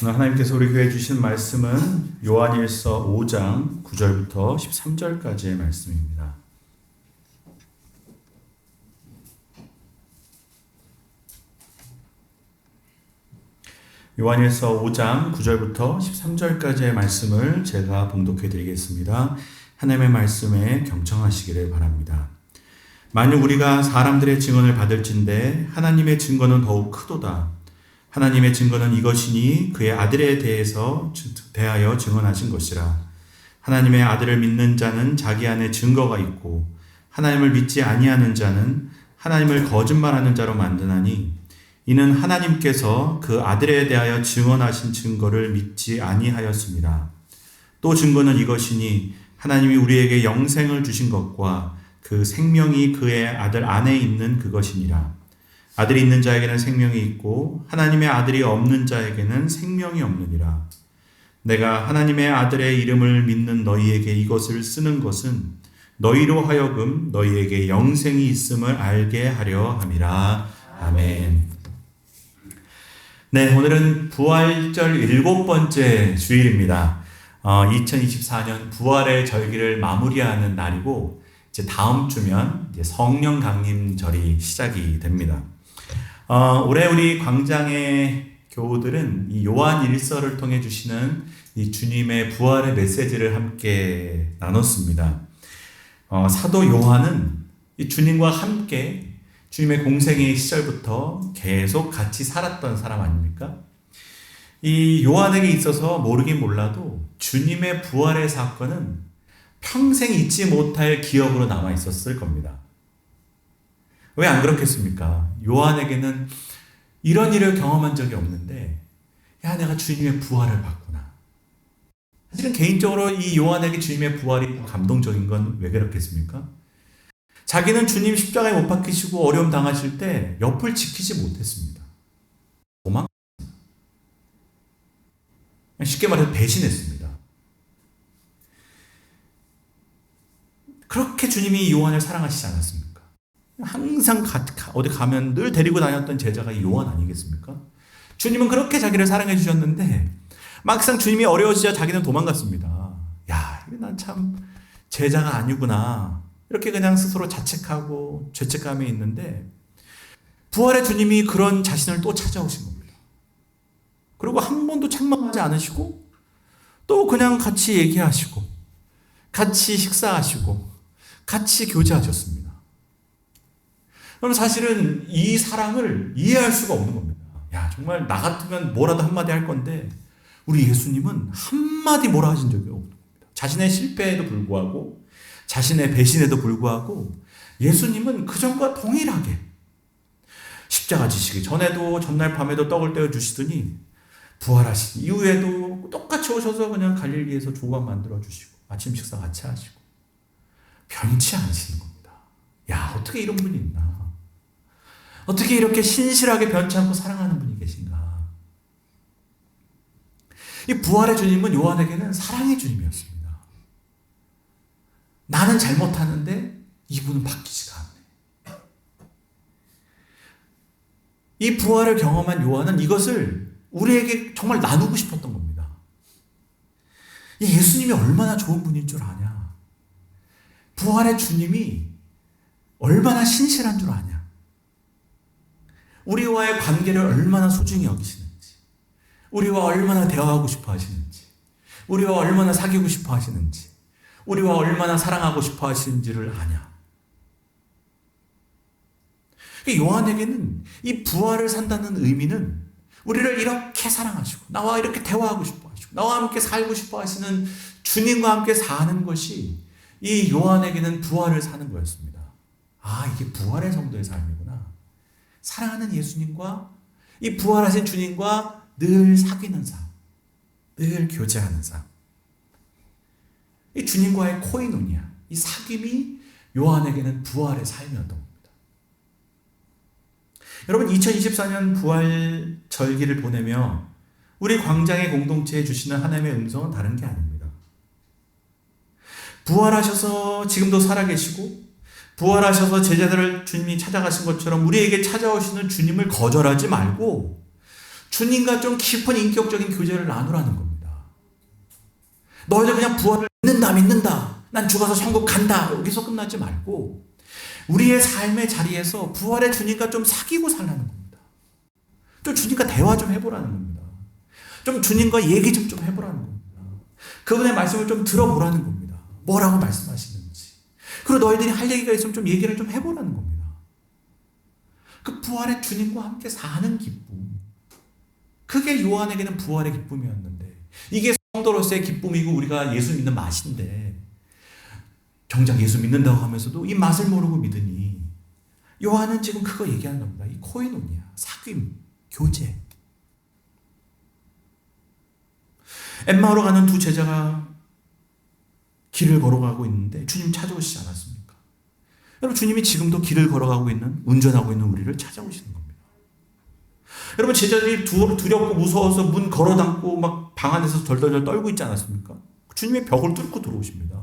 오늘 하나님께서 우리 교회에 주신 말씀은 요한일서 5장 9절부터 13절까지의 말씀입니다. 요한일서 5장 9절부터 13절까지의 말씀을 제가 봉독해 드리겠습니다. 하나님의 말씀에 경청하시기를 바랍니다. 만약 우리가 사람들의 증언을 받을진대 하나님의 증거는 더욱 크도다. 하나님의 증거는 이것이니 그의 아들에 대하여 증언하신 것이라. 하나님의 아들을 믿는 자는 자기 안에 증거가 있고 하나님을 믿지 아니하는 자는 하나님을 거짓말하는 자로 만드나니 이는 하나님께서 그 아들에 대하여 증언하신 증거를 믿지 아니하였습니다. 또 증거는 이것이니 하나님이 우리에게 영생을 주신 것과 그 생명이 그의 아들 안에 있는 그것이니라. 아들이 있는 자에게는 생명이 있고 하나님의 아들이 없는 자에게는 생명이 없느니라. 내가 하나님의 아들의 이름을 믿는 너희에게 이것을 쓰는 것은 너희로 하여금 너희에게 영생이 있음을 알게 하려 함이라. 아멘. 네, 오늘은 부활절 7번째 주일입니다. 2024년 부활의 절기를 마무리하는 날이고 이제 다음 주면 이제 성령 강림절이 시작이 됩니다. 올해 우리 광장의 교우들은 이 요한 일서를 통해 주시는 이 주님의 부활의 메시지를 함께 나눴습니다. 사도 요한은 이 주님과 함께 주님의 공생의 시절부터 계속 같이 살았던 사람 아닙니까? 이 요한에게 있어서 모르긴 몰라도 주님의 부활의 사건은 평생 잊지 못할 기억으로 남아 있었을 겁니다. 왜 안 그렇겠습니까? 요한에게는 이런 일을 경험한 적이 없는데, 야, 내가 주님의 부활을 봤구나. 사실은 개인적으로 이 요한에게 주님의 부활이 감동적인 건 왜 그렇겠습니까? 자기는 주님 십자가에 못 박히시고 어려움 당하실 때 옆을 지키지 못했습니다. 도망. 쉽게 말해서 배신했습니다. 그렇게 주님이 요한을 사랑하시지 않았습니까? 항상 어디 가면 늘 데리고 다녔던 제자가 이 요한 아니겠습니까? 주님은 그렇게 자기를 사랑해 주셨는데 막상 주님이 어려워지자 자기는 도망갔습니다. 야, 난 참 제자가 아니구나. 이렇게 그냥 스스로 자책하고 죄책감이 있는데 부활의 주님이 그런 자신을 또 찾아오신 겁니다. 그리고 한 번도 책망하지 않으시고 또 그냥 같이 얘기하시고 같이 식사하시고 같이 교제하셨습니다. 그럼 사실은 이 사랑을 이해할 수가 없는 겁니다. 야, 정말 나 같으면 뭐라도 한마디 할 건데 우리 예수님은 한마디 뭐라 하신 적이 없는 겁니다. 자신의 실패에도 불구하고 자신의 배신에도 불구하고 예수님은 그전과 동일하게 십자가 지시기 전에도 전날 밤에도 떡을 떼어 주시더니 부활하신 이후에도 똑같이 오셔서 그냥 갈릴리에서 조각 만들어 주시고 아침 식사 같이 하시고 변치 않으시는 겁니다. 야, 어떻게 이런 분이 있나? 어떻게 이렇게 신실하게 변치 않고 사랑하는 분이 계신가? 이 부활의 주님은 요한에게는 사랑의 주님이었습니다. 나는 잘못하는데 이분은 바뀌지가 않네. 이 부활을 경험한 요한은 이것을 우리에게 정말 나누고 싶었던 겁니다. 이 예수님이 얼마나 좋은 분인 줄 아냐? 부활의 주님이 얼마나 신실한 줄 아냐? 우리와의 관계를 얼마나 소중히 여기시는지, 우리와 얼마나 대화하고 싶어 하시는지, 우리와 얼마나 사귀고 싶어 하시는지, 우리와 얼마나 사랑하고 싶어 하시는지를 아냐? 요한에게는 이 부활을 산다는 의미는 우리를 이렇게 사랑하시고 나와 이렇게 대화하고 싶어 하시고 나와 함께 살고 싶어 하시는 주님과 함께 사는 것이 이 요한에게는 부활을 사는 거였습니다. 아, 이게 부활의 성도의 삶이구나. 사랑하는 예수님과 이 부활하신 주님과 늘 사귀는 삶, 늘 교제하는 삶. 이 주님과의 코이노니아, 이 사귐이 요한에게는 부활의 삶이었던 겁니다. 여러분, 2024년 부활 절기를 보내며 우리 광장의 공동체에 주시는 하나님의 음성은 다른 게 아닙니다. 부활하셔서 지금도 살아계시고 부활하셔서 제자들을 주님이 찾아가신 것처럼 우리에게 찾아오시는 주님을 거절하지 말고 주님과 좀 깊은 인격적인 교제를 나누라는 겁니다. 너희들 그냥 부활을 믿는다. 난 죽어서 천국 간다. 여기서 끝나지 말고 우리의 삶의 자리에서 부활의 주님과 좀 사귀고 살라는 겁니다. 좀 주님과 대화 좀 해보라는 겁니다. 좀 주님과 얘기 좀 해보라는 겁니다. 그분의 말씀을 좀 들어보라는 겁니다. 뭐라고 말씀하시는지. 그리고 너희들이 할 얘기가 있으면 좀 얘기를 좀 해보라는 겁니다. 그 부활의 주님과 함께 사는 기쁨. 그게 요한에게는 부활의 기쁨이었는데 이게 성도로서의 기쁨이고 우리가 예수 믿는 맛인데 정작 예수 믿는다고 하면서도 이 맛을 모르고 믿으니 요한은 지금 그거 얘기하는 겁니다. 이 코이노니아, 사귐, 교제. 엠마오로 가는 두 제자가 길을 걸어가고 있는데 주님 찾아오시지 않았습니까? 여러분 주님이 지금도 길을 걸어가고 있는 운전하고 있는 우리를 찾아오시는 겁니다. 여러분 제자들이 두렵고 무서워서 문 걸어담고 막 방 안에서 덜덜덜 떨고 있지 않았습니까? 주님의 벽을 뚫고 들어오십니다.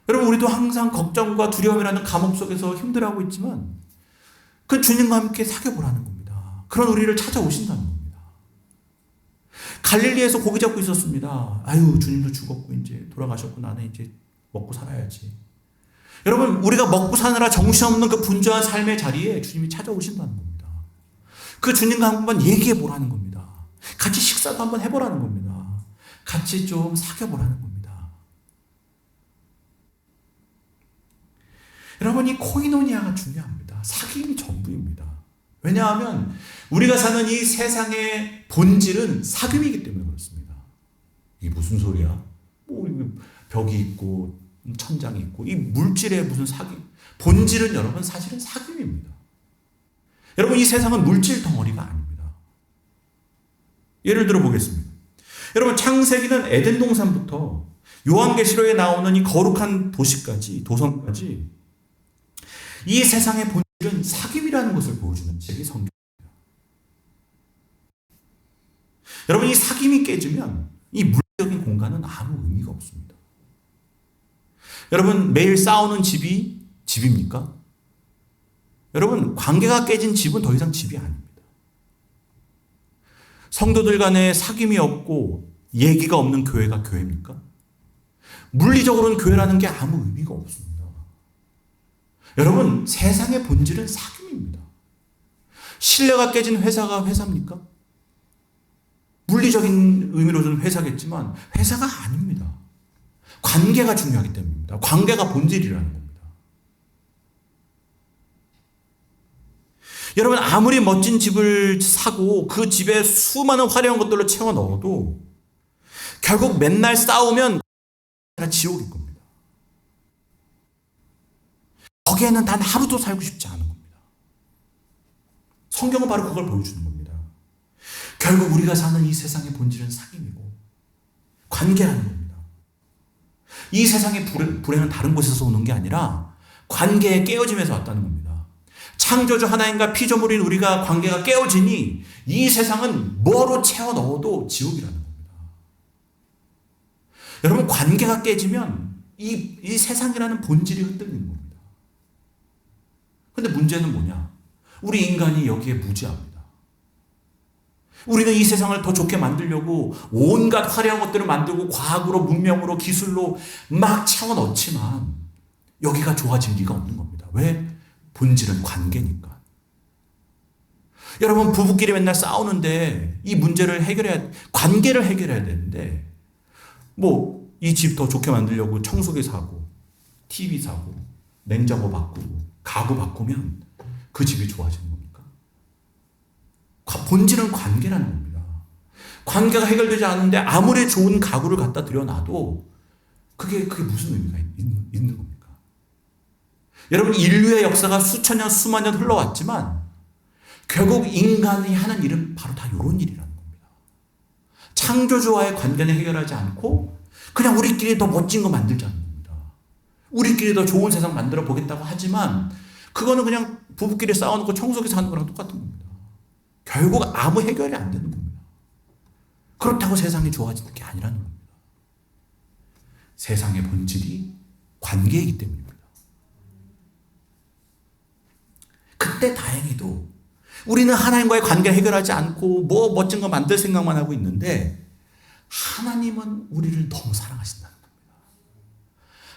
여러분 우리도 항상 걱정과 두려움이라는 감옥 속에서 힘들어하고 있지만 그 주님과 함께 사귀어보라는 겁니다. 그런 우리를 찾아오신다는 겁니다. 갈릴리에서 고기 잡고 있었습니다. 아유 주님도 죽었고 이제 돌아가셨고 나는 이제 먹고 살아야지. 여러분 우리가 먹고 사느라 정신없는 그 분주한 삶의 자리에 주님이 찾아오신다는 겁니다. 그 주님과 한번 얘기해 보라는 겁니다. 같이 식사도 한번 해보라는 겁니다. 같이 좀 사귀어보라는 겁니다. 여러분 이 코이노니아가 중요합니다. 사귐이 전부입니다. 왜냐하면 우리가 사는 이 세상의 본질은 사귐이기 때문에 그렇습니다. 이게 무슨 소리야? 뭐 벽이 있고 천장이 있고 이 물질의 무슨 사귐? 본질은 여러분 사실은 사귐입니다. 여러분 이 세상은 물질 덩어리가 아닙니다. 예를 들어 보겠습니다. 여러분 창세기는 에덴 동산부터 요한계시록에 나오는 이 거룩한 도시까지 도성까지 이 세상의 본질은 사귐이라는 것을 보여주는 책이 성경입니다. 여러분 이 사귐이 깨지면 이 물질적인 공간은 아무 의미가 없습니다. 여러분 매일 싸우는 집이 집입니까? 여러분 관계가 깨진 집은 더 이상 집이 아닙니다. 성도들 간에 사귐이 없고 얘기가 없는 교회가 교회입니까? 물리적으로는 교회라는 게 아무 의미가 없습니다. 여러분 세상의 본질은 사귐입니다. 신뢰가 깨진 회사가 회사입니까? 물리적인 의미로는 회사겠지만 회사가 아닙니다. 관계가 중요하기 때문입니다. 관계가 본질이라는 겁니다. 여러분 아무리 멋진 집을 사고 그 집에 수많은 화려한 것들로 채워 넣어도 결국 맨날 싸우면 지옥일 겁니다. 거기에는 단 하루도 살고 싶지 않은 겁니다. 성경은 바로 그걸 보여주는 겁니다. 결국 우리가 사는 이 세상의 본질은 사귐이고 관계라는 겁니다. 이 세상의 불행은 다른 곳에서 오는 게 아니라 관계의 깨어짐에서 왔다는 겁니다. 창조주 하나님과 피조물인 우리가 관계가 깨어지니 이 세상은 뭐로 채워 넣어도 지옥이라는 겁니다. 여러분 관계가 깨지면 이 세상이라는 본질이 흔들리는 겁니다. 그런데 문제는 뭐냐? 우리 인간이 여기에 무지합니다. 우리는 이 세상을 더 좋게 만들려고 온갖 화려한 것들을 만들고 과학으로 문명으로 기술로 막 채워 넣지만 여기가 좋아질 리가 없는 겁니다. 왜? 본질은 관계니까. 여러분 부부끼리 맨날 싸우는데 이 문제를 관계를 해결해야 되는데 뭐 이 집 더 좋게 만들려고 청소기 사고 TV 사고 냉장고 바꾸고 가구 바꾸면 그 집이 좋아지는 겁니까? 본질은 관계라는 겁니다. 관계가 해결되지 않는데 아무리 좋은 가구를 갖다 들여놔도 그게 무슨 의미가 있는 겁니까? 여러분 인류의 역사가 수천 년 수만 년 흘러왔지만 결국 인간이 하는 일은 바로 다 이런 일이라는 겁니다. 창조주와의 관계는 해결하지 않고 그냥 우리끼리 더 멋진 거 만들자는 겁니다. 우리끼리 더 좋은 세상 만들어 보겠다고 하지만 그거는 그냥 부부끼리 싸워놓고 청소기 사는 거랑 똑같은 겁니다. 결국 아무 해결이 안 되는 겁니다. 그렇다고 세상이 좋아지는 게 아니라는 겁니다. 세상의 본질이 관계이기 때문입니다. 그때 다행히도 우리는 하나님과의 관계를 해결하지 않고 뭐 멋진 거 만들 생각만 하고 있는데 하나님은 우리를 너무 사랑하신다는 겁니다.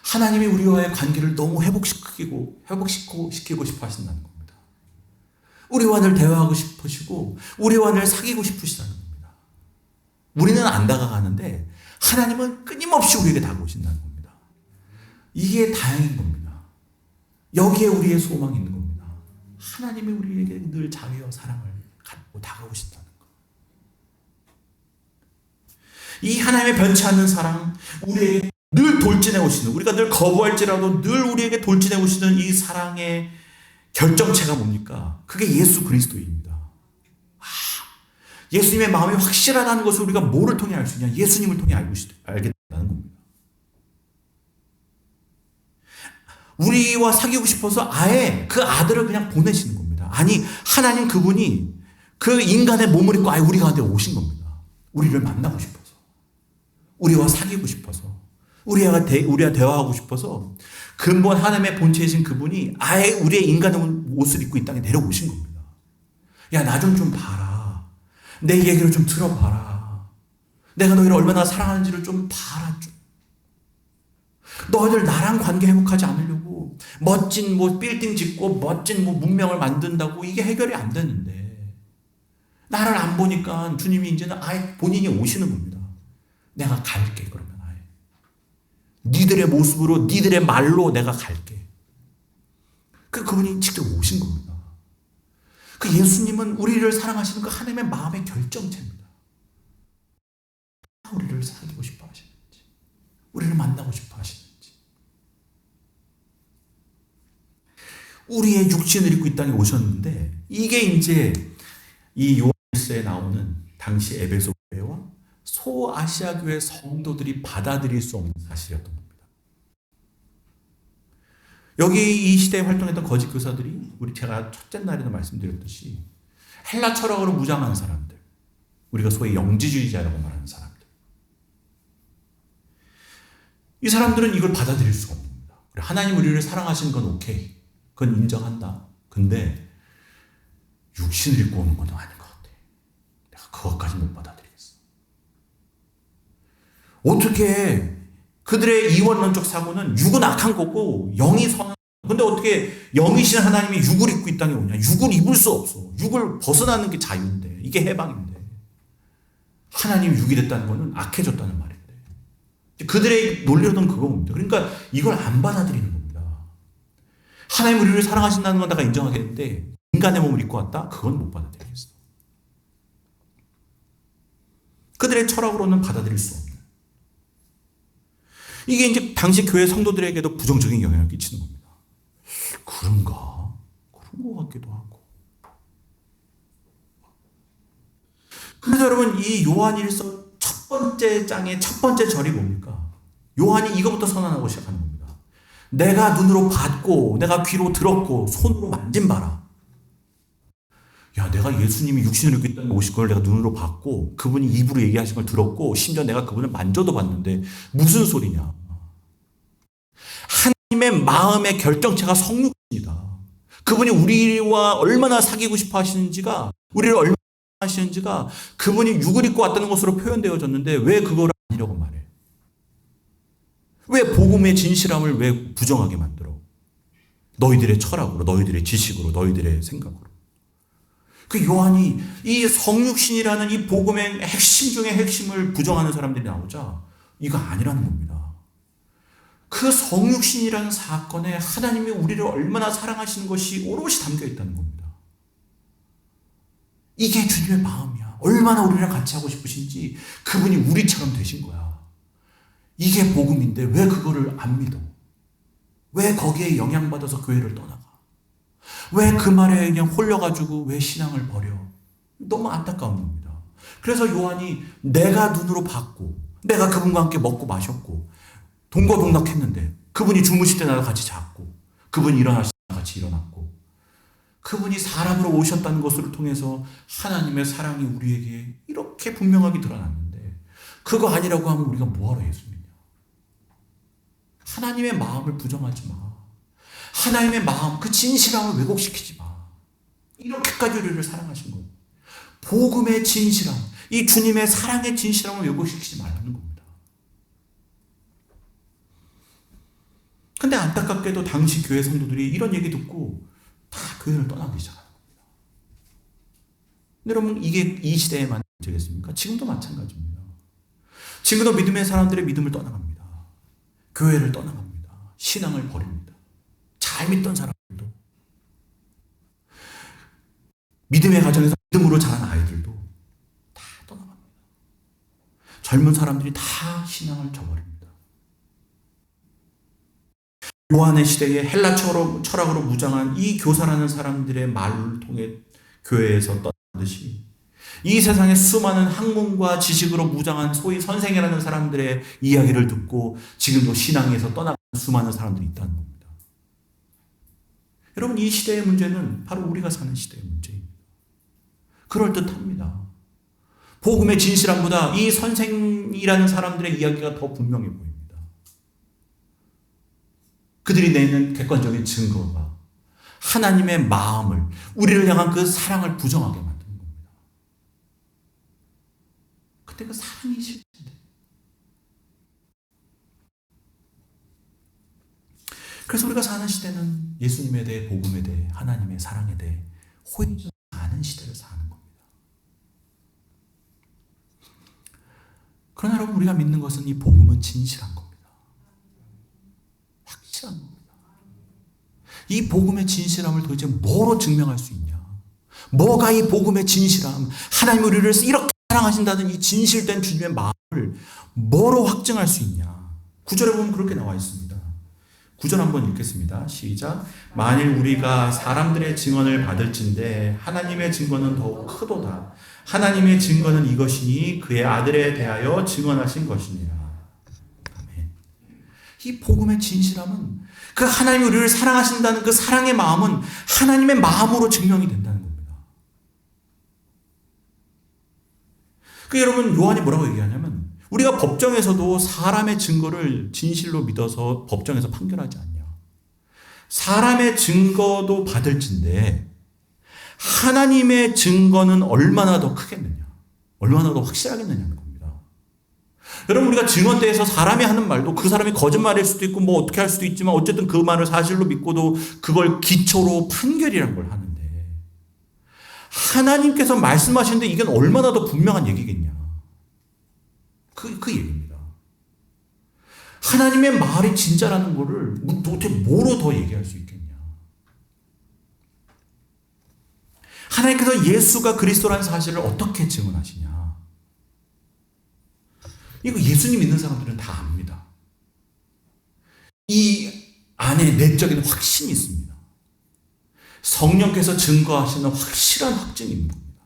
하나님이 우리와의 관계를 너무 회복시키고 싶어 하신다는 겁니다. 우리와 늘 대화하고 싶으시고 우리와 늘 사귀고 싶으시다는 겁니다. 우리는 안 다가가는데 하나님은 끊임없이 우리에게 다가오신다는 겁니다. 이게 다행인 겁니다. 여기에 우리의 소망이 있는 겁니다. 하나님이 우리에게 늘 자비와 사랑을 갖고 다가오신다는 것. 이 하나님의 변치 않는 사랑, 우리에게 늘 돌진해 오시는, 우리가 늘 거부할지라도 늘 우리에게 돌진해 오시는 이 사랑의 결정체가 뭡니까? 그게 예수 그리스도입니다. 예수님의 마음이 확실하다는 것을 우리가 뭐를 통해 알 수 있냐? 예수님을 통해 알겠다는 겁니다. 우리와 사귀고 싶어서 아예 그 아들을 그냥 보내시는 겁니다. 아니, 하나님 그분이 그 인간의 몸을 입고 아예 우리 가운데 오신 겁니다. 우리를 만나고 싶어서. 우리와 사귀고 싶어서. 우리와 대화하고 싶어서 근본 하나님의 본체이신 그분이 아예 우리의 인간의 옷을 입고 이 땅에 내려오신 겁니다. 야, 나 좀 봐라. 내 얘기를 좀 들어봐라. 내가 너희를 얼마나 사랑하는지를 좀 봐라. 너희들 나랑 관계 회복하지 않으려고 멋진 빌딩 짓고 멋진 문명을 만든다고 이게 해결이 안 되는데 나를 안 보니까 주님이 이제는 아예 본인이 오시는 겁니다. 내가 갈게 그러면 아예. 니들의 모습으로 니들의 말로 내가 갈게. 그분이 직접 오신 겁니다. 그 예수님은 우리를 사랑하시는 그 하나님의 마음의 결정체입니다. 우리를 사귀고 싶어 하시는지 우리를 만나고 싶어 하시는지 우리의 육신을 입고 이 땅에 오셨는데 이게 이제 이 요한일서에 나오는 당시 에베소 교회와 소아시아 교회 성도들이 받아들일 수 없는 사실이었던 겁니다. 여기 이 시대에 활동했던 거짓 교사들이 제가 첫째 날에도 말씀드렸듯이 헬라 철학으로 무장한 사람들, 우리가 소위 영지주의자라고 말하는 사람들, 이 사람들은 이걸 받아들일 수가 없는 겁니다. 하나님 우리를 사랑하시는 건 오케이, 그건 인정한다. 근데 육신을 입고 오는 건 아닌 것 같아. 내가 그것까지 못 받아들이겠어. 어떻게 그들의 이원론적 사고는 육은 악한 거고 영이 선한, 근데 어떻게 영이신 하나님이 육을 입고 이 땅에 오냐? 육을 입을 수 없어. 육을 벗어나는 게 자유인데, 이게 해방인데, 하나님이 육이 됐다는 거는 악해졌다는 말인데, 그들의 논리로는 그겁니다. 그러니까 이걸 안 받아들이는 겁니다. 하나님 우리를 사랑하신다는 건 내가 인정하겠는데 인간의 몸을 입고 왔다? 그건 못 받아들이겠어. 그들의 철학으로는 받아들일 수 없는. 이게 이제 당시 교회 성도들에게도 부정적인 영향을 끼치는 겁니다. 그런가? 그런 것 같기도 하고. 그래서 여러분, 이 요한일서 첫 번째 장의 첫 번째 절이 뭡니까? 요한이 이거부터 선언하고 시작하는 겁니다. 내가 눈으로 봤고 내가 귀로 들었고 손으로 만진 바라. 야, 내가 예수님이 육신을 입고 있다는 오실 걸 내가 눈으로 봤고 그분이 입으로 얘기하신 걸 들었고 심지어 내가 그분을 만져도 봤는데 무슨 소리냐. 하나님의 마음의 결정체가 성육신이다. 그분이 우리와 얼마나 사귀고 싶어 하시는지가, 우리를 얼마나 하시는지가 그분이 육을 입고 왔다는 것으로 표현되어졌는데 왜 그걸 아니라고 말해? 왜 복음의 진실함을 왜 부정하게 만들어? 너희들의 철학으로, 너희들의 지식으로, 너희들의 생각으로. 그 요한이 이 성육신이라는 이 복음의 핵심 중에 핵심을 부정하는 사람들이 나오자 이거 아니라는 겁니다. 그 성육신이라는 사건에 하나님이 우리를 얼마나 사랑하시는 것이 오롯이 담겨 있다는 겁니다. 이게 주님의 마음이야. 얼마나 우리랑 같이 하고 싶으신지 그분이 우리처럼 되신 거야. 이게 복음인데 왜 그거를 안 믿어? 왜 거기에 영향받아서 교회를 떠나가? 왜 그 말에 그냥 홀려가지고 왜 신앙을 버려? 너무 안타까운 겁니다. 그래서 요한이 내가 눈으로 봤고 내가 그분과 함께 먹고 마셨고 동거동락했는데 그분이 주무실 때 나도 같이 잤고 그분이 일어나실 때 같이 일어났고 그분이 사람으로 오셨다는 것을 통해서 하나님의 사랑이 우리에게 이렇게 분명하게 드러났는데 그거 아니라고 하면 우리가 뭐하러 예수 믿냐? 하나님의 마음을 부정하지 마. 하나님의 마음, 그 진실함을 왜곡시키지 마. 이렇게까지 우리를 사랑하신 거예요. 복음의 진실함, 이 주님의 사랑의 진실함을 왜곡시키지 말라는 겁니다. 근데 안타깝게도 당시 교회 성도들이 이런 얘기 듣고 다 교회를 떠나기 시작하는 겁니다. 근데 여러분, 이게 이 시대에만 문제겠습니까? 지금도 마찬가지입니다. 지금도 믿음의 사람들의 믿음을 떠나갑니다. 교회를 떠나갑니다. 신앙을 버립니다. 잘 믿던 사람들도, 믿음의 가정에서 믿음으로 자란 아이들도 다 떠나갑니다. 젊은 사람들이 다 신앙을 저버립니다. 요한의 시대에 헬라 철학으로 무장한 이 교사라는 사람들의 말을 통해 교회에서 떠나듯이 이 세상에 수많은 학문과 지식으로 무장한 소위 선생이라는 사람들의 이야기를 듣고 지금도 신앙에서 떠나가는 수많은 사람들이 있다는 겁니다. 여러분, 이 시대의 문제는 바로 우리가 사는 시대의 문제입니다. 그럴듯합니다. 복음의 진실함보다 이 선생이라는 사람들의 이야기가 더 분명해 보입니다. 그들이 내는 객관적인 증거가 하나님의 마음을, 우리를 향한 그 사랑을 부정하게 만드는 겁니다. 그때 그 사랑이 싫던데. 그래서 우리가 사는 시대는 예수님에 대해, 복음에 대해, 하나님의 사랑에 대해 호의하지 않은 시대를 사는 겁니다. 그러나 여러분, 우리가 믿는 것은 이 복음은 진실한 겁니다. 확실한 겁니다. 이 복음의 진실함을 도대체 뭐로 증명할 수 있냐? 뭐가 이 복음의 진실함, 하나님 우리를 이렇게 사랑하신다는 이 진실된 주님의 마음을 뭐로 확증할 수 있냐? 9절에 보면 그렇게 나와 있습니다. 9절 한번 읽겠습니다. 시작. 만일 우리가 사람들의 증언을 받을진대 하나님의 증거는 더욱 크도다. 하나님의 증거는 이것이니 그의 아들에 대하여 증언하신 것이니라. 아멘. 이 복음의 진실함은, 그 하나님이 우리를 사랑하신다는 그 사랑의 마음은 하나님의 마음으로 증명이 된다는 겁니다. 그 여러분, 요한이 뭐라고 얘기하냐면, 우리가 법정에서도 사람의 증거를 진실로 믿어서 법정에서 판결하지 않냐. 사람의 증거도 받을진데 하나님의 증거는 얼마나 더 크겠느냐, 얼마나 더 확실하겠느냐는 겁니다. 여러분, 우리가 증언대에서 사람이 하는 말도 그 사람이 거짓말일 수도 있고 뭐 어떻게 할 수도 있지만 어쨌든 그 말을 사실로 믿고도 그걸 기초로 판결이란 걸 하는데, 하나님께서 말씀하시는데 이건 얼마나 더 분명한 얘기겠냐. 그 얘기입니다. 하나님의 말이 진짜라는 거를 도대체 뭐로 더 얘기할 수 있겠냐. 하나님께서 예수가 그리스도라는 사실을 어떻게 증언하시냐. 이거 예수님 믿는 사람들은 다 압니다. 이 안에 내적인 확신이 있습니다. 성령께서 증거하시는 확실한 확증인 겁니다.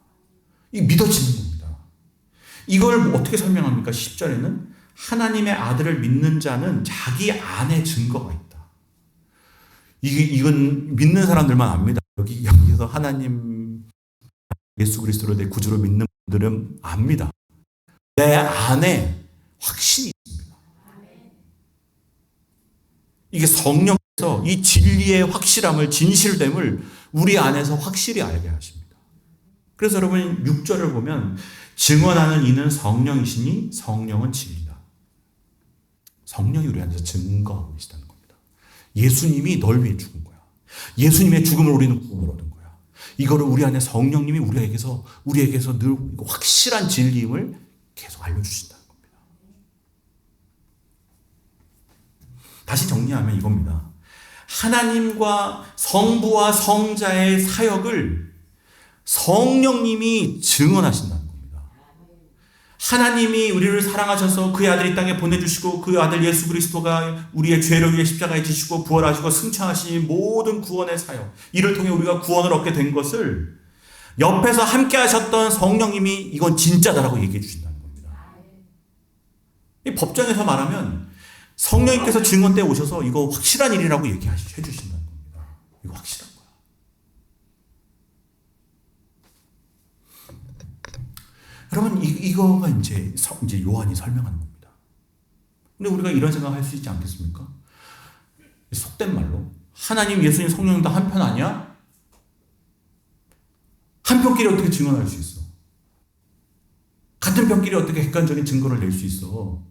이 믿어지는 겁니다. 이걸 어떻게 설명합니까? 10절에는 하나님의 아들을 믿는 자는 자기 안에 증거가 있다. 이건 믿는 사람들만 압니다. 여기서 하나님 예수 그리스도를 내 구주로 믿는 분들은 압니다. 내 안에 확신이 있습니다. 이게 성령께서 이 진리의 확실함을, 진실됨을 우리 안에서 확실히 알게 하십니다. 그래서 여러분 6절을 보면 증언하는 이는 성령이시니 성령은 진리다. 성령이 우리 안에서 증거하고 계시다는 겁니다. 예수님이 널 위해 죽은 거야. 예수님의 죽음을 우리는 구원을 얻은 거야. 이거를 우리 안에 성령님이 우리에게서 늘 확실한 진리임을 계속 알려주신다는 겁니다. 다시 정리하면 이겁니다. 하나님과 성부와 성자의 사역을 성령님이 증언하신다는 겁니다. 하나님이 우리를 사랑하셔서 그의 아들 이 땅에 보내주시고 그 아들 예수 그리스도가 우리의 죄를 위해 십자가에 지시고 부활하시고 승천하시니 모든 구원의 사역, 이를 통해 우리가 구원을 얻게 된 것을 옆에서 함께 하셨던 성령님이 이건 진짜다라고 얘기해 주신다는 겁니다. 이 법정에서 말하면 성령님께서 증언대에 오셔서 이거 확실한 일이라고 얘기해 주신다는 겁니다. 이거 확실한 거야. 여러분, 이거가 이제 요한이 설명하는 겁니다. 근데 우리가 이런 생각할 수 있지 않겠습니까? 속된 말로 하나님, 예수님, 성령님 다 한편 아니야? 한 편끼리 어떻게 증언할 수 있어? 같은 편끼리 어떻게 객관적인 증거를 낼 수 있어?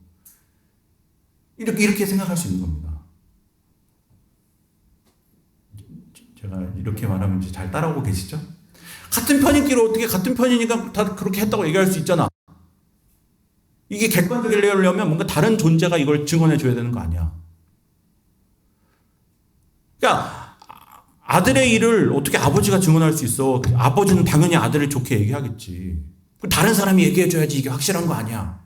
이렇게 생각할 수 있는 겁니다. 제가 이렇게 말하면 이제 잘 따라오고 계시죠? 같은 편인끼리 어떻게 같은 편이니까 다 그렇게 했다고 얘기할 수 있잖아. 이게 객관적이려면 뭔가 다른 존재가 이걸 증언해 줘야 되는 거 아니야. 그러니까 아들의 일을 어떻게 아버지가 증언할 수 있어? 아버지는 당연히 아들을 좋게 얘기하겠지. 다른 사람이 얘기해 줘야지 이게 확실한 거 아니야.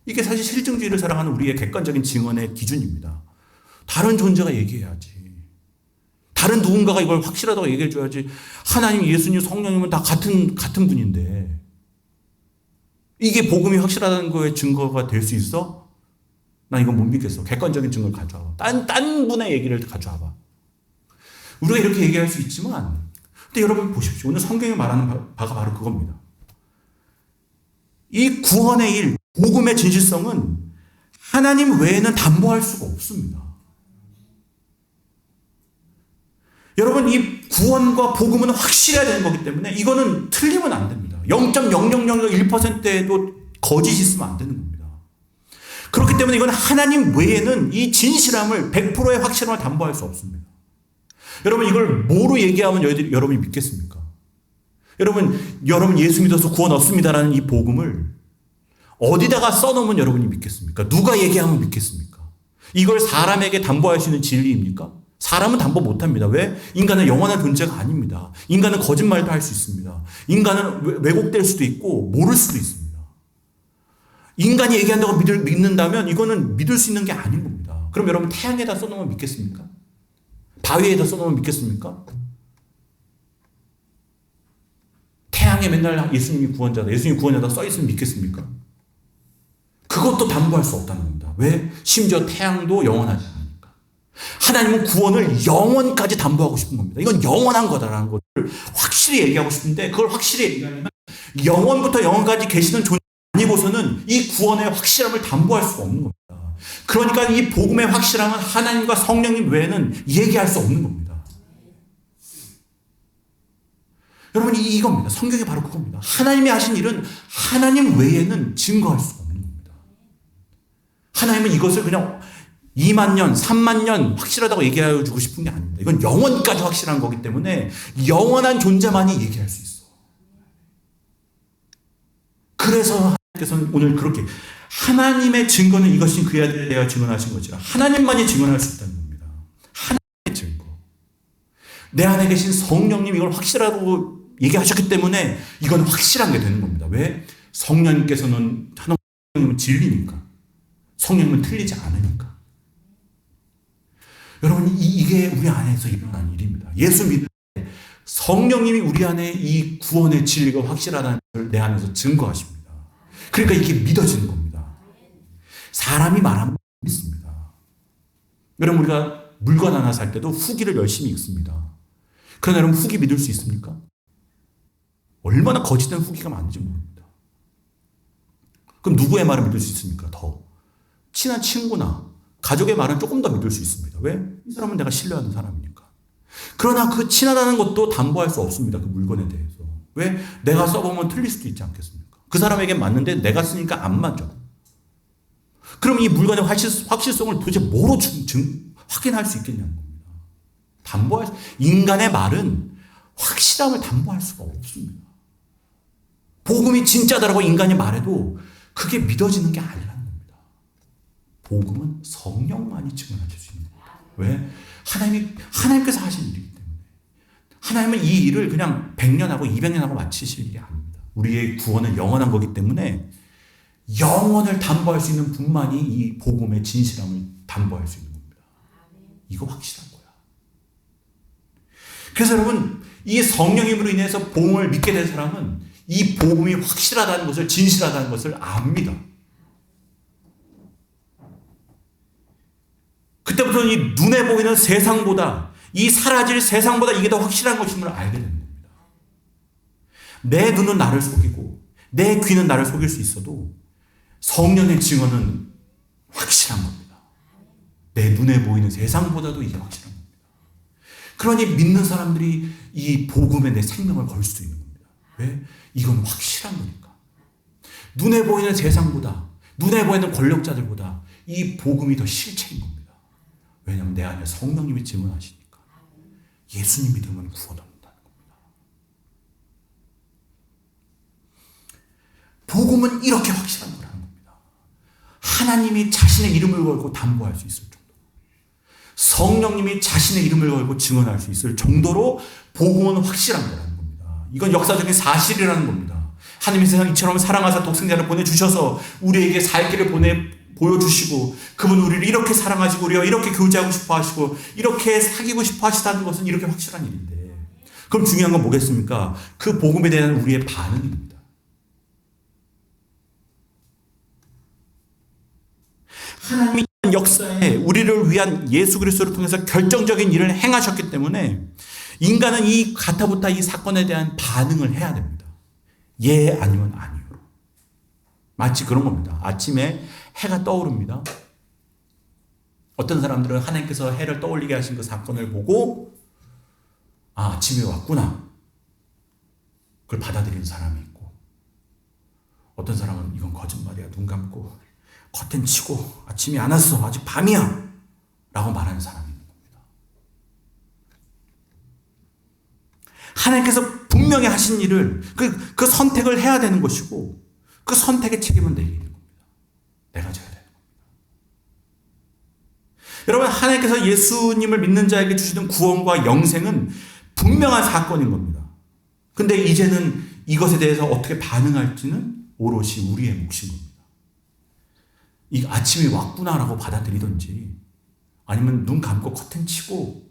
이게 사실 실증주의를 사랑하는 우리의 객관적인 증언의 기준입니다. 다른 존재가 얘기해야지. 다른 누군가가 이걸 확실하다고 얘기해 줘야지. 하나님, 예수님, 성령님은 다 같은 분인데 이게 복음이 확실하다는 거에 증거가 될 수 있어? 난 이건 못 믿겠어. 객관적인 증거를 가져와봐. 딴 분의 얘기를 가져와봐. 우리가 이렇게 얘기할 수 있지만, 근데 여러분 보십시오. 오늘 성경이 말하는 바가 바로 그겁니다. 이 구원의 일, 복음의 진실성은 하나님 외에는 담보할 수가 없습니다. 여러분, 이 구원과 복음은 확실해야 되는 거기 때문에 이거는 틀리면 안 됩니다. 0.0001%에도 거짓이 있으면 안 되는 겁니다. 그렇기 때문에 이건 하나님 외에는 이 진실함을 100%의 확실함을 담보할 수 없습니다. 여러분, 이걸 뭐로 얘기하면 여러분이 믿겠습니까? 여러분 예수 믿어서 구원 얻습니다라는 이 복음을 어디다가 써놓으면 여러분이 믿겠습니까? 누가 얘기하면 믿겠습니까? 이걸 사람에게 담보할 수 있는 진리입니까? 사람은 담보 못합니다. 왜? 인간은 영원한 존재가 아닙니다. 인간은 거짓말도 할 수 있습니다. 인간은 왜곡될 수도 있고 모를 수도 있습니다. 인간이 얘기한다고 믿는다면 이거는 믿을 수 있는 게 아닌 겁니다. 그럼 여러분 태양에다 써놓으면 믿겠습니까? 바위에다 써놓으면 믿겠습니까? 태양에 맨날 예수님이 구원자다, 예수님이 구원자다 써있으면 믿겠습니까? 그것도 담보할 수 없다는 겁니다. 왜? 심지어 태양도 영원하지 않으니까. 하나님은 구원을 영원까지 담보하고 싶은 겁니다. 이건 영원한 거다라는 것을 확실히 얘기하고 싶은데, 그걸 확실히 얘기하려면 영원부터 영원까지 계시는 존재 아니고서는 이 구원의 확실함을 담보할 수가 없는 겁니다. 그러니까 이 복음의 확실함은 하나님과 성령님 외에는 얘기할 수 없는 겁니다. 여러분, 이겁니다. 성경이 바로 그겁니다. 하나님이 하신 일은 하나님 외에는 증거할 수가 없는 겁니다. 하나님은 이것을 그냥 2만 년, 3만 년 확실하다고 얘기해 주고 싶은 게 아닙니다. 이건 영원까지 확실한 거기 때문에 영원한 존재만이 얘기할 수 있어. 그래서 하나님께서는 오늘 그렇게 하나님의 증거는 이것이 그에 대하여 증언하신 것이라 하나님만이 증언할 수 있다는 겁니다. 하나님의 증거. 내 안에 계신 성령님 이걸 확실하다고 얘기하셨기 때문에 이건 확실한 게 되는 겁니다. 왜? 성령님께서는 하나님은 진리니까. 성령님은 틀리지 않으니까. 여러분, 이게 우리 안에서 일어난 일입니다. 예수 믿을 때 성령님이 우리 안에 이 구원의 진리가 확실하다는 것을 내 안에서 증거하십니다. 그러니까 이게 믿어지는 겁니다. 사람이 말하면 믿습니다. 여러분, 우리가 물건 하나 살 때도 후기를 열심히 읽습니다. 그러나 여러분, 후기 믿을 수 있습니까? 얼마나 거짓된 후기가 많은지 모릅니다. 그럼 누구의 말을 믿을 수 있습니까? 더 친한 친구나 가족의 말은 조금 더 믿을 수 있습니다. 왜? 이 사람은 내가 신뢰하는 사람이니까. 그러나 그 친하다는 것도 담보할 수 없습니다. 그 물건에 대해서. 왜? 내가 써보면 틀릴 수도 있지 않겠습니까? 그 사람에게 맞는데 내가 쓰니까 안 맞아. 그럼 이 물건의 확실성을 도대체 뭐로 확인할 수 있겠냐는 겁니다. 인간의 말은 확실함을 담보할 수가 없습니다. 복음이 진짜다라고 인간이 말해도 그게 믿어지는 게 아니라는 겁니다. 복음은 성령만이 증언하실 수 있는 겁니다. 왜? 하나님께서 하신 일이기 때문에. 하나님은 이 일을 그냥 100년하고 200년하고 마치실 일이 아닙니다. 우리의 구원은 영원한 거기 때문에 영원을 담보할 수 있는 분만이 이 복음의 진실함을 담보할 수 있는 겁니다. 이거 확실한 거야. 그래서 여러분, 이 성령님으로 인해서 복음을 믿게 된 사람은 이 복음이 확실하다는 것을, 진실하다는 것을 압니다. 그때부터는 이 눈에 보이는 세상보다, 이 사라질 세상보다 이게 더 확실한 것임을 알게 되는 겁니다. 내 눈은 나를 속이고 내 귀는 나를 속일 수 있어도 성령의 증언은 확실한 겁니다. 내 눈에 보이는 세상보다도 이게 확실한 겁니다. 그러니 믿는 사람들이 이 복음에 내 생명을 걸 수도 있는 겁니다. 왜? 이건 확실한 거니까. 눈에 보이는 세상보다, 눈에 보이는 권력자들보다 이 복음이 더 실체인 겁니다. 왜냐하면 내 안에 성령님이 증언하시니까. 예수님 믿으면 구원 얻는다는 겁니다. 복음은 이렇게 확실한 거라는 겁니다. 하나님이 자신의 이름을 걸고 담보할 수 있을 정도. 성령님이 자신의 이름을 걸고 증언할 수 있을 정도로 복음은 확실한 거라는 겁니다. 이건 역사적인 사실이라는 겁니다. 하나님이 세상 이처럼 사랑하사 독생자를 보내주셔서 우리에게 살 길을 보여주시고 그분 우리를 이렇게 사랑하시고 우리와 이렇게 교제하고 싶어 하시고 이렇게 사귀고 싶어 하시다는 것은 이렇게 확실한 일인데, 그럼 중요한 건 뭐겠습니까? 그 복음에 대한 우리의 반응입니다. 하나님이 역사에 우리를 위한 예수 그리스도를 통해서 결정적인 일을 행하셨기 때문에 인간은 이 가타부타 이 사건에 대한 반응을 해야 됩니다. 예 아니면 아니요. 마치 그런 겁니다. 아침에 해가 떠오릅니다. 어떤 사람들은 하나님께서 해를 떠올리게 하신 그 사건을 보고 아침이 왔구나. 그걸 받아들이는 사람이 있고, 어떤 사람은 이건 거짓말이야. 눈 감고 커튼 치고 아침이 안 왔어. 아직 밤이야. 라고 말하는 사람이 있는 겁니다. 하나님께서 분명히 하신 일을 그 선택을 해야 되는 것이고 그 선택의 책임은 내게 있는 겁니다. 내가 져야 되는 겁니다. 여러분, 하나님께서 예수님을 믿는 자에게 주시는 구원과 영생은 분명한 사건인 겁니다. 근데 이제는 이것에 대해서 어떻게 반응할지는 오롯이 우리의 몫인 겁니다. 이 아침이 왔구나라고 받아들이든지 아니면 눈 감고 커튼 치고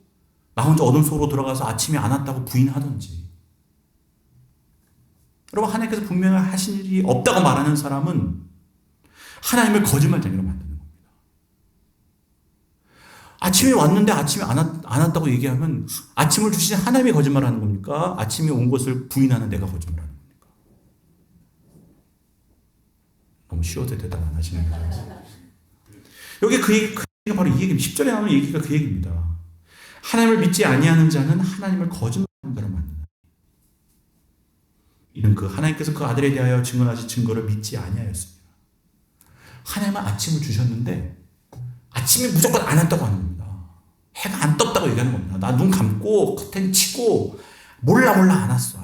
나 혼자 어둠 속으로 들어가서 아침이 안 왔다고 부인하든지. 여러분, 하나님께서 분명히 하신 일이 없다고 말하는 사람은 하나님을 거짓말쟁이로 만드는 겁니다. 아침이 왔는데 아침이 안 왔다고 얘기하면 아침을 주신 하나님이 거짓말하는 겁니까? 아침이 온 것을 부인하는 내가 거짓말하는 겁니까? 너무 쉬워도 대답 안 하시는 거죠. 여기 그 얘기가 바로 이 얘기입니다. 10절에 나오는 얘기가 그 얘기입니다. 하나님을 믿지 아니하는 자는 하나님을 거짓말하는 자로 만든다. 이는 그 하나님께서 그 아들에 대하여 증언하신 증거를 믿지 아니하였습니다. 하나님은 아침을 주셨는데 아침이 무조건 안 왔다고 하는 겁니다. 해가 안 떴다고 얘기하는 겁니다. 나 눈 감고 커튼 치고 몰라 안 왔어.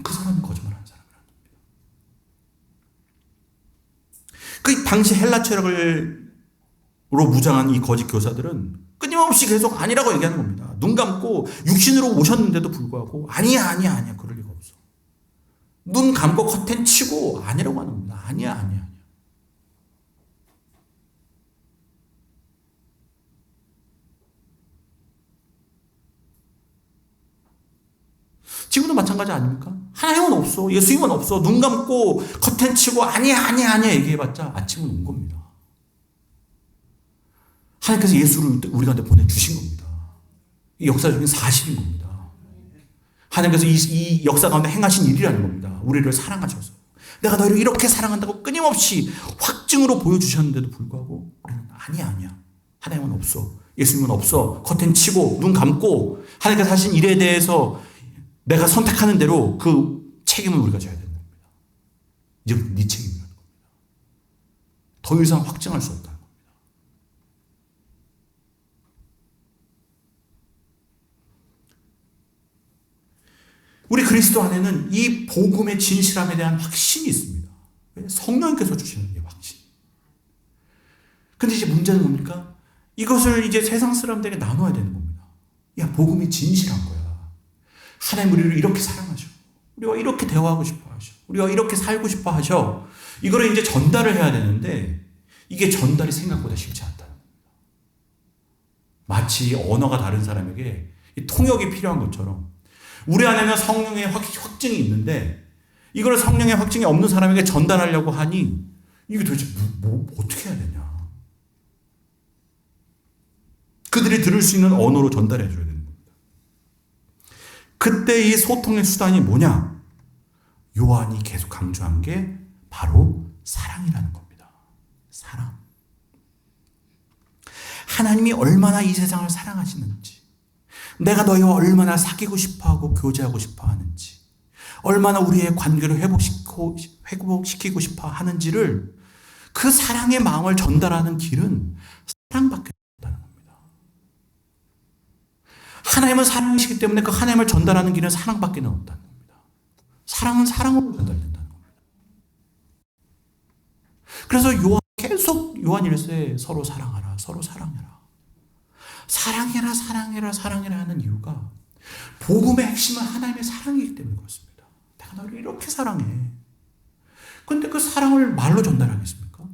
그 사람은 거짓말하는 사람이라는 겁니다. 그 당시 헬라 철학으로 무장한 이 거짓 교사들은 끊임없이 계속 아니라고 얘기하는 겁니다. 눈 감고 육신으로 오셨는데도 불구하고 아니야 그럴 리가 없어. 눈 감고 커튼 치고 아니라고 하는 겁니다. 아니야. 지금도 마찬가지 아닙니까? 하나님은 없어. 예수님은 없어. 눈 감고 커튼 치고 아니야 얘기해봤자 아침은 온 겁니다. 하나님께서 예수를 우리 가운데 보내주신 겁니다. 이 역사적인 사실인 겁니다. 하나님께서 이 역사 가운데 행하신 일이라는 겁니다. 우리를 사랑하셔서. 내가 너희를 이렇게 사랑한다고 끊임없이 확증으로 보여주셨는데도 불구하고 우리는 아니야. 하나님은 없어. 예수님은 없어. 커튼 치고 눈 감고 하나님께서 하신 일에 대해서 내가 선택하는 대로 그 책임을 우리가 져야 되는 겁니다. 이제 네 책임이라는 겁니다. 더 이상 확증할 수 없다는 겁니다. 우리 그리스도 안에는 이 복음의 진실함에 대한 확신이 있습니다. 성령께서 주시는 이 확신. 근데 이제 문제는 뭡니까? 이것을 이제 세상 사람들에게 나눠야 되는 겁니다. 야, 복음이 진실한 거야. 하나님 우리를 이렇게 사랑하셔. 우리와 이렇게 대화하고 싶어 하셔. 우리와 이렇게 살고 싶어 하셔. 이거를 이제 전달을 해야 되는데 이게 전달이 생각보다 쉽지 않다는 겁니다. 마치 언어가 다른 사람에게 통역이 필요한 것처럼 우리 안에는 성령의 확증이 있는데 이걸 성령의 확증이 없는 사람에게 전달하려고 하니 이게 도대체 어떻게 해야 되냐. 그들이 들을 수 있는 언어로 전달해 줘야 되는 겁니다. 그때 이 소통의 수단이 뭐냐? 요한이 계속 강조한 게 바로 사랑이라는 겁니다. 사랑. 하나님이 얼마나 이 세상을 사랑하시는지, 내가 너희와 얼마나 사귀고 싶어하고 교제하고 싶어 하는지, 얼마나 우리의 관계를 회복시키고 싶어 하는지를, 그 사랑의 마음을 전달하는 길은 사랑밖에 없다는 겁니다. 하나님은 사랑이시기 때문에 그 하나님을 전달하는 길은 사랑밖에 없다는 겁니다. 사랑은 사랑으로 전달된다는 겁니다. 그래서 계속 요한 1서에 서로 사랑하라, 서로 사랑해라. 사랑해라, 사랑해라, 사랑해라 하는 이유가 복음의 핵심은 하나님의 사랑이기 때문에 그렇습니다. 내가 너를 이렇게 사랑해. 그런데 그 사랑을 말로 전달하겠습니까?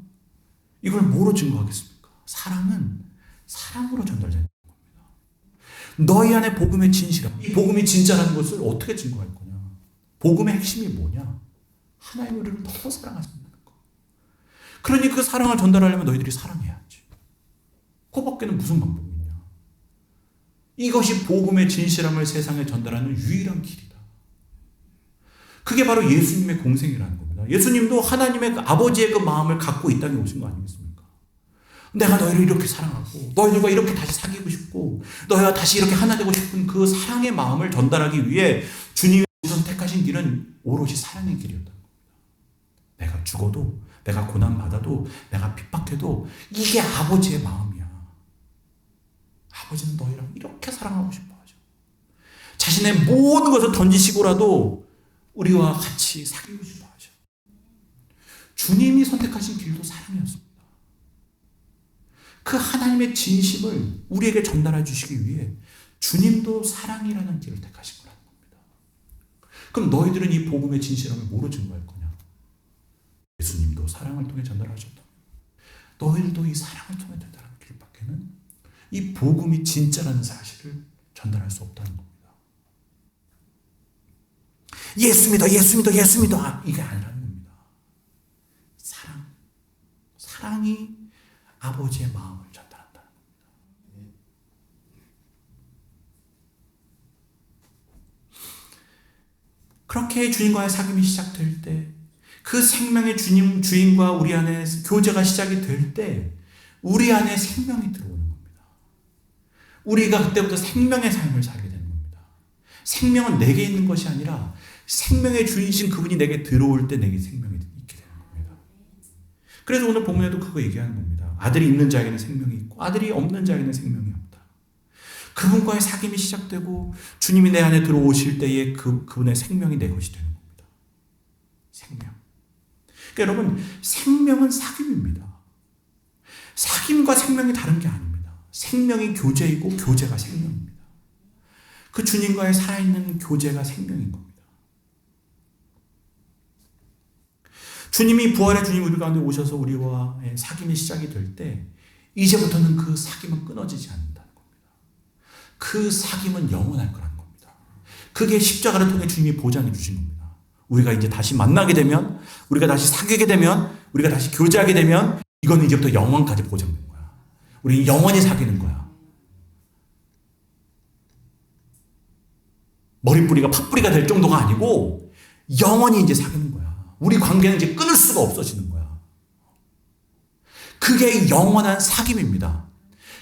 이걸 뭐로 증거하겠습니까? 사랑은 사랑으로 전달되는 겁니다. 너희 안에 복음의 진실함, 이 복음이 진짜라는 것을 어떻게 증거할 거냐? 복음의 핵심이 뭐냐? 하나님 우리를 너무 사랑하신다는 거. 그러니 그 사랑을 전달하려면 너희들이 사랑해야지. 그밖에는 무슨 방법이 있냐? 이것이 복음의 진실함을 세상에 전달하는 유일한 길이다. 그게 바로 예수님의 공생이라는 겁니다. 예수님도 하나님의 아버지의 그 마음을 갖고 이 땅에 오신 거 아니겠습니까? 내가 너희를 이렇게 사랑하고 너희들과 이렇게 다시 사귀고 싶고 너희와 다시 이렇게 하나 되고 싶은 그 사랑의 마음을 전달하기 위해 주님이 선택하신 길은 오롯이 사랑의 길이었다는 겁니다. 내가 죽어도, 내가 고난받아도, 내가 핍박해도 이게 아버지의 마음이야. 아버지는 너희랑 이렇게 사랑하고 싶어 하죠. 자신의 모든 것을 던지시고라도 우리와 같이 사귀고 싶어 하죠. 주님이 선택하신 길도 사랑이었습니다. 그 하나님의 진심을 우리에게 전달해 주시기 위해 주님도 사랑이라는 길을 택하신 거라는 겁니다. 그럼 너희들은 이 복음의 진실함을 뭐로 증거할 거냐? 예수님도 사랑을 통해 전달하셨다. 너희들도 이 사랑을 통해 전달하는 길밖에는 이 복음이 진짜라는 사실을 전달할 수 없다는 겁니다. 예수 믿어, 예수 믿어, 예수 믿어. 이게 아니라는 겁니다. 사랑이 아버지의 마음을 전달한다는 겁니다. 그렇게 주님과의 사귐이 시작될 때, 그 생명의 주인과 우리 안에 교제가 시작이 될 때, 우리 안에 생명이 들어오는 겁니다. 우리가 그때부터 생명의 삶을 살게 되는 겁니다. 생명은 내게 있는 것이 아니라 생명의 주인이신 그분이 내게 들어올 때 내게 생명이 있게 되는 겁니다. 그래서 오늘 본문에도 그거 얘기하는 겁니다. 아들이 있는 자에게는 생명이 있고 아들이 없는 자에게는 생명이 없다. 그분과의 사귐이 시작되고 주님이 내 안에 들어오실 때에 그분의 생명이 내 것이 되는 겁니다. 생명. 그러니까 여러분, 생명은 사귐입니다. 사귐과 생명이 다른 게 아닙니다. 생명이 교제이고 교제가 생명입니다. 그 주님과의 살아있는 교제가 생명인 겁니다. 주님이 부활의 주님 우리 가운데 오셔서 우리와 사귐이 시작이 될 때 이제부터는 그 사귐은 끊어지지 않는다는 겁니다. 그 사귐은 영원할 거라는 겁니다. 그게 십자가를 통해 주님이 보장해 주신 겁니다. 우리가 이제 다시 만나게 되면, 우리가 다시 사귀게 되면, 우리가 다시 교제하게 되면 이거는 이제부터 영원까지 보장된 거야. 우리 영원히 사귀는 거야. 머리뿌리가 팥뿌리가 될 정도가 아니고 영원히 이제 사귀는 거야. 우리 관계는 이제 끊을 수가 없어지는 거야. 그게 영원한 사귐입니다.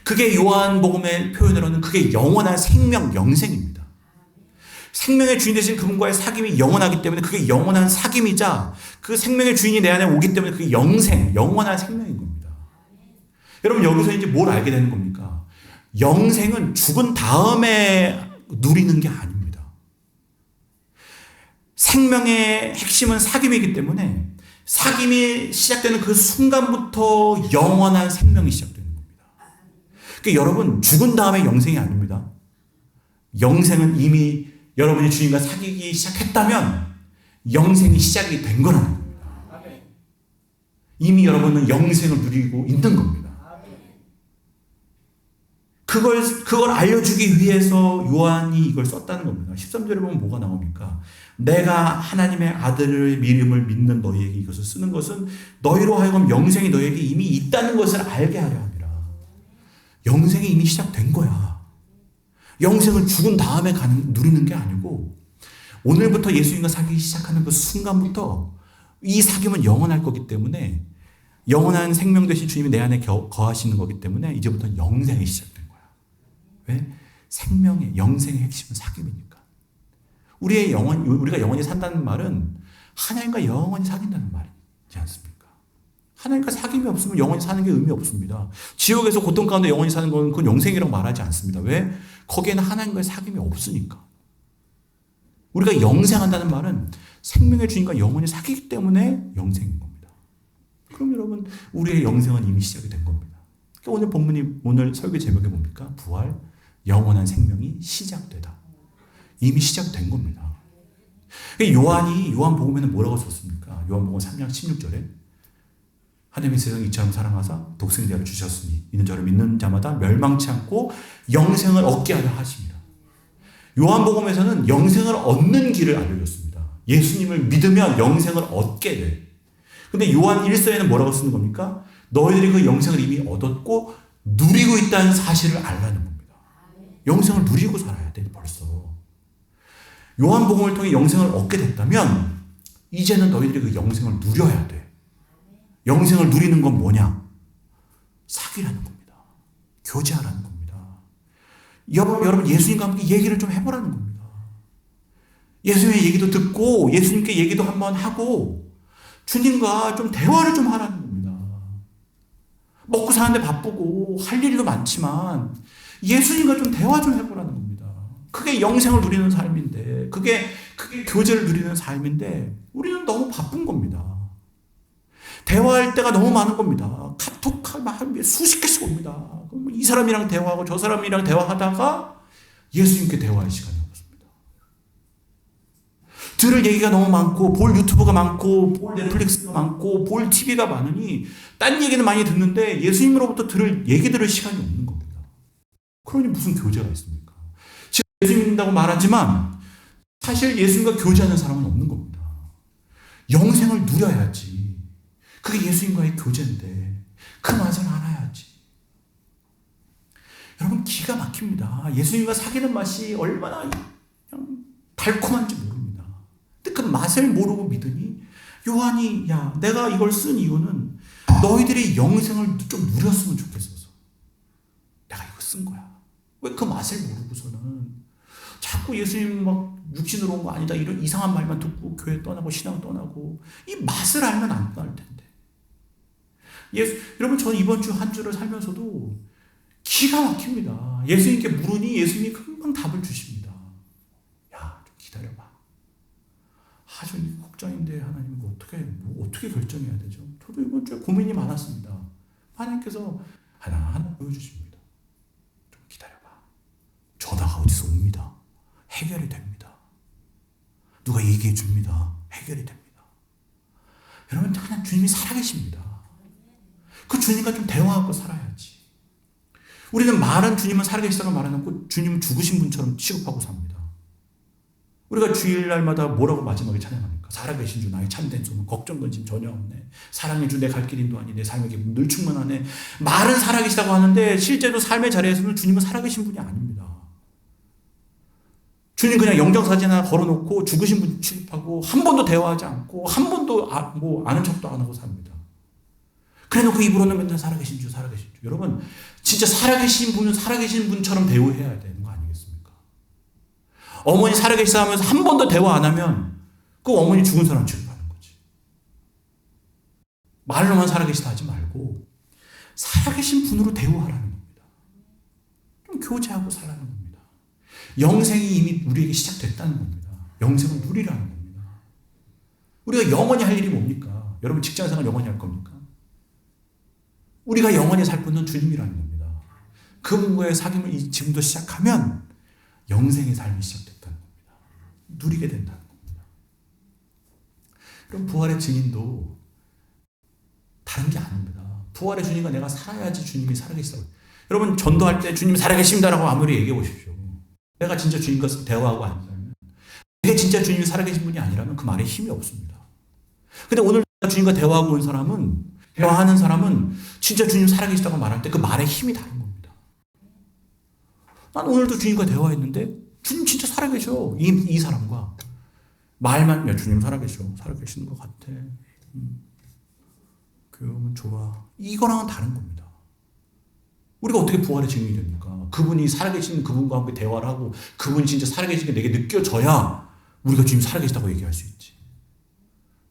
그게 요한복음의 표현으로는 그게 영원한 생명, 영생입니다. 생명의 주인 되신 그분과의 사귐이 영원하기 때문에 그게 영원한 사귐이자 그 생명의 주인이 내 안에 오기 때문에 그게 영생, 영원한 생명인 겁니다. 여러분 여기서 이제 뭘 알게 되는 겁니까? 영생은 죽은 다음에 누리는 게 아닙니다. 생명의 핵심은 사귐이기 때문에 사귐이 시작되는 그 순간부터 영원한 생명이 시작되는 겁니다. 그러니까 여러분 죽은 다음에 영생이 아닙니다. 영생은 이미 여러분이 주님과 사귀기 시작했다면 영생이 시작이 된 거라는 겁니다. 이미 여러분은 영생을 누리고 있는 겁니다. 그걸 알려주기 위해서 요한이 이걸 썼다는 겁니다. 13절에 보면 뭐가 나옵니까? 내가 하나님의 아들의 이름을 믿는 너희에게 이것을 쓰는 것은 너희로 하여금 영생이 너희에게 이미 있다는 것을 알게 하려 함이라. 영생이 이미 시작된 거야. 영생을 죽은 다음에 누리는 게 아니고 오늘부터 예수님과 사귀기 시작하는 그 순간부터 이 사귐은 영원할 거기 때문에 영원한 생명 되신 주님이 내 안에 거하시는 거기 때문에 이제부터 영생이 시작된 거야. 왜? 생명의, 영생의 핵심은 사귐이니까. 우리가 영원히 산다는 말은 하나님과 영원히 사귄다는 말이지 않습니까? 하나님과 사귐이 없으면 영원히 사는 게 의미 없습니다. 지옥에서 고통 가운데 영원히 사는 건 그건 영생이라고 말하지 않습니다. 왜? 거기에는 하나님과의 사귐이 없으니까. 우리가 영생한다는 말은 생명의 주인과 영원히 사귀기 때문에 영생인 겁니다. 그럼 여러분, 우리의 영생은 이미 시작이 된 겁니다. 그러니까 오늘 본문이, 오늘 설교 제목이 뭡니까? 부활, 영원한 생명이 시작되다. 이미 시작된 겁니다. 요한복음에는 뭐라고 썼습니까? 요한복음 3장 16절에 하나님이 세상을 이처럼 사랑하사 독생자를 주셨으니 이는 저를 믿는 자마다 멸망치 않고 영생을 얻게 하려 하십니다. 요한복음에서는 영생을 얻는 길을 알려줬습니다. 예수님을 믿으면 영생을 얻게 돼. 근데 요한 1서에는 뭐라고 쓰는 겁니까? 너희들이 그 영생을 이미 얻었고 누리고 있다는 사실을 알라는 겁니다. 영생을 누리고 살아야 돼, 벌써. 요한복음을 통해 영생을 얻게 됐다면 이제는 너희들이 그 영생을 누려야 돼. 영생을 누리는 건 뭐냐? 사귀라는 겁니다. 교제하라는 겁니다. 여러분, 예수님과 함께 얘기를 좀 해보라는 겁니다. 예수님의 얘기도 듣고 예수님께 얘기도 한번 하고 주님과 좀 대화를 좀 하라는 겁니다. 먹고 사는데 바쁘고 할 일도 많지만 예수님과 좀 대화 좀 해보라는 겁니다. 그게 영생을 누리는 삶인데, 그게 교제를 누리는 삶인데 우리는 너무 바쁜 겁니다. 대화할 때가 너무 많은 겁니다. 카톡 수십 개씩 옵니다. 이 사람이랑 대화하고 저 사람이랑 대화하다가 예수님께 대화할 시간이 없습니다. 들을 얘기가 너무 많고 볼 유튜브가 많고 볼 넷플릭스가 많고 볼 TV가 많으니 딴 얘기는 많이 듣는데 예수님으로부터 들을 얘기 들을 시간이 없는 겁니다. 그러니 무슨 교제가 있습니까? 지금 예수 믿는다고 말하지만 사실 예수님과 교제하는 사람은 없는 겁니다. 영생을 누려야지. 그게 예수님과의 교제인데 그 맛을 알아야지. 여러분, 기가 막힙니다. 예수님과 사귀는 맛이 얼마나 그냥 달콤한지 모릅니다. 근데 그 맛을 모르고 믿으니 요한이, 야, 내가 이걸 쓴 이유는 너희들이 영생을 좀 누렸으면 좋겠어서 내가 이거 쓴 거야. 왜 그 맛을 모르고서는 자꾸 예수님 막 육신으로 온 거 아니다 이런 이상한 말만 듣고 교회 떠나고 신앙 떠나고. 이 맛을 알면 안 떠날 텐데. 여러분, 저는 이번 주 한 주를 살면서도 기가 막힙니다. 예수님께 물으니 예수님이 금방 답을 주십니다. 야, 좀 기다려봐. 좀 걱정인데 하나님 이거 어떻게 결정해야 되죠? 저도 이번 주에 고민이 많았습니다. 하나님께서 하나하나 보여주십니다. 좀 기다려봐. 전화가 어디서 옵니다. 해결이 됩니다. 누가 얘기해 줍니다. 해결이 됩니다. 여러분, 하나님 주님이 살아계십니다. 그 주님과 좀 대화하고 살아야지. 우리는 말은 주님은 살아계시다고 말해놓고 주님은 죽으신 분처럼 취급하고 삽니다. 우리가 주일날마다 뭐라고 마지막에 찬양합니까? 살아계신 주 나의 참된 소문, 걱정 근심 전혀 없네. 사랑의 주 내 갈 길인도 아니 내 삶의 기분 늘 충만하네. 말은 살아계시다고 하는데 실제로 삶의 자리에서는 주님은 살아계신 분이 아닙니다. 주님 그냥 영정사진 하나 걸어놓고 죽으신 분 취급하고 한 번도 대화하지 않고 한 번도 아는 척도 안 하고 삽니다. 그래놓고 입으로는 맨날 살아계신 주. 여러분, 진짜 살아계신 분은 살아계신 분처럼 대우해야 되는 거 아니겠습니까? 어머니 살아계시다 하면서 한 번도 대화 안 하면 그 어머니 죽은 사람 취급하는 거지. 말로만 살아계시다 하지 말고 살아계신 분으로 대우하라는 겁니다. 좀 교제하고 살라는 겁니다. 영생이 이미 우리에게 시작됐다는 겁니다. 영생을 누리라는 겁니다. 우리가 영원히 할 일이 뭡니까? 여러분, 직장생활 영원히 할 겁니까? 우리가 영원히 살 분은 주님이라는 겁니다. 그분과의 사귐을 지금도 시작하면 영생의 삶이 시작됐다는 겁니다. 누리게 된다는 겁니다. 그럼 부활의 증인도 다른 게 아닙니다. 부활의 주님과 내가 살아야지 주님이 살아계시다고. 여러분, 전도할 때 주님이 살아계십니다라고 아무리 얘기해 보십시오. 내가 진짜 주님과 대화하고 아니라면, 내가 진짜 주님이 살아계신 분이 아니라면 그 말에 힘이 없습니다. 근데 오늘 주님과 대화하고 온 사람은, 대화하는 사람은 진짜 주님 살아계시다고 말할 때 그 말에 힘이 다른 겁니다. 난 오늘도 주님과 대화했는데 주님 진짜 살아계셔. 이 사람과 말만, 야, 주님 살아계시는 것 같아. 교회 오면 좋아. 이거랑은 다른 겁니다. 우리가 어떻게 부활의 증인이 됩니까? 그분이 살아계신 그분과 함께 대화를 하고 그분이 진짜 살아계신 게 내게 느껴져야 우리가 주님 살아계시다고 얘기할 수 있지.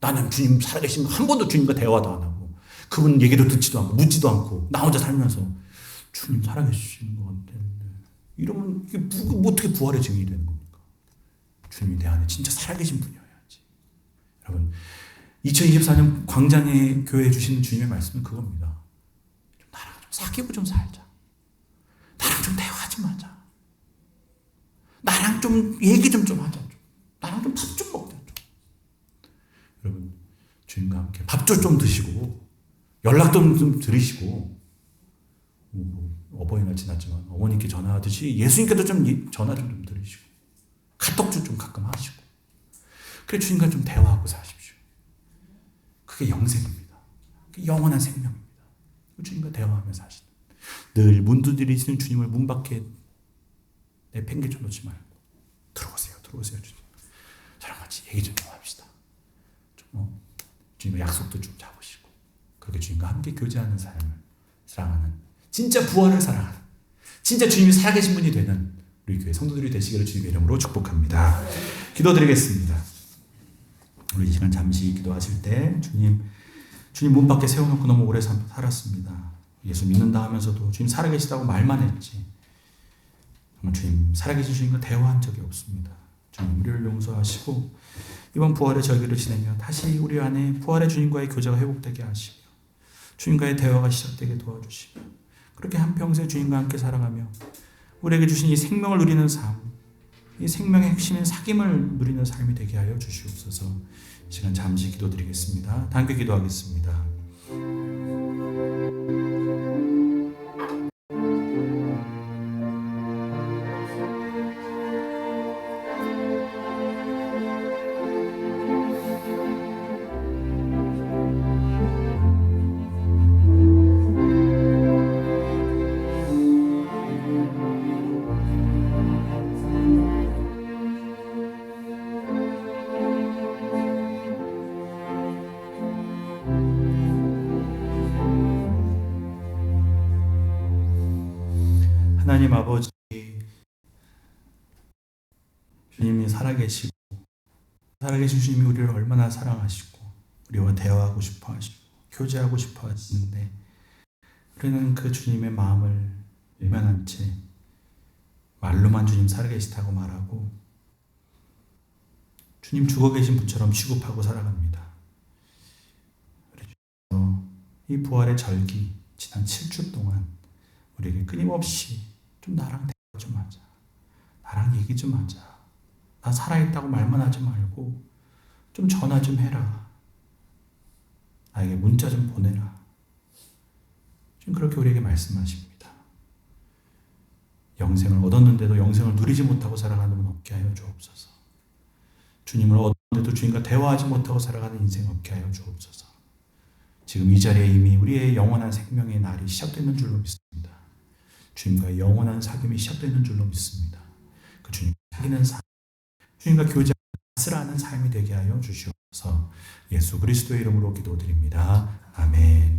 나는 주님 살아계신 한 번도 주님과 대화도 안 하고 그분 얘기도 듣지도 않고 묻지도 않고 나 혼자 살면서 주님 살아계시는 것 같은데 이러면 이게 어떻게 부활의 증인이 되는 겁니까? 주님이 내 안에 진짜 살아계신 분이어야지. 여러분 2024년 광장에 교회에 주시는 주님의 말씀은 그겁니다. 나랑 좀 사귀고 좀 살자. 나랑 좀 대화 좀 하자. 나랑 좀 얘기 좀 하자. 나랑 좀 밥 좀 먹자. 여러분 주님과 함께 밥도 좀 드시고 연락도 좀 들으시고 어버이날 지났지만 어머니께 전화하듯이 예수님께도 좀 전화 좀 들으시고 카톡도 좀 가끔 하시고 그래 주님과 좀 대화하고 사십시오. 그게 영생입니다. 그게 영원한 생명입니다. 주님과 대화하며 사시는 늘 문 두드리시는 주님을 문 밖에 내팽개쳐 놓지 말고 들어오세요 주님. 저랑 같이 얘기 좀 합시다. 주님과 약속도 좀 잡으시고 그렇게 주님과 함께 교제하는 삶을 사랑하는 진짜 부활을 사랑하는 진짜 주님이 살아계신 분이 되는 우리 교회 성도들이 되시기를 주님의 이름으로 축복합니다. 기도드리겠습니다. 우리 이 시간 잠시 기도하실 때 주님 문 밖에 세워놓고 너무 오래 살았습니다. 예수 믿는다 하면서도 주님 살아계시다고 말만 했지 정말 주님 살아계신 주님과 대화한 적이 없습니다. 주님 우리를 용서하시고 이번 부활의 절기를 지내며 다시 우리 안에 부활의 주님과의 교제가 회복되게 하시며 주님과의 대화가 시작되게 도와주시며 그렇게 한평생 주님과 함께 살아가며 우리에게 주신 이 생명을 누리는 삶, 이 생명의 핵심인 사귐을 누리는 삶이 되게 하여 주시옵소서. 이 시간 잠시 기도드리겠습니다. 함께 기도하겠습니다. 하나님 아버지, 주님이 살아계신 주님이 우리를 얼마나 사랑하시고 우리와 대화하고 싶어 하시고 교제하고 싶어 하시는데 우리는 그 주님의 마음을 외면한 채 말로만 주님 살아계시다고 말하고 주님 죽어 계신 분처럼 취급하고 살아갑니다. 그래서 이 부활의 절기 지난 7주 동안 우리에게 끊임없이 좀 나랑 대화 좀 하자. 나랑 얘기 좀 하자. 나 살아있다고 말만 하지 말고 좀 전화 좀 해라. 나에게 문자 좀 보내라. 지금 그렇게 우리에게 말씀하십니다. 영생을 얻었는데도 영생을 누리지 못하고 살아가는 분 없게 하여 주옵소서. 주님을 얻었는데도 주님과 대화하지 못하고 살아가는 인생 없게 하여 주옵소서. 지금 이 자리에 이미 우리의 영원한 생명의 날이 시작되는 줄로 믿습니다. 주님과의 영원한 사귐이 시작되는 줄로 믿습니다. 그 주님 사귀는 삶, 주님과 교제하는 아슬하는 삶이 되게 하여 주시옵소서. 예수 그리스도의 이름으로 기도드립니다. 아멘.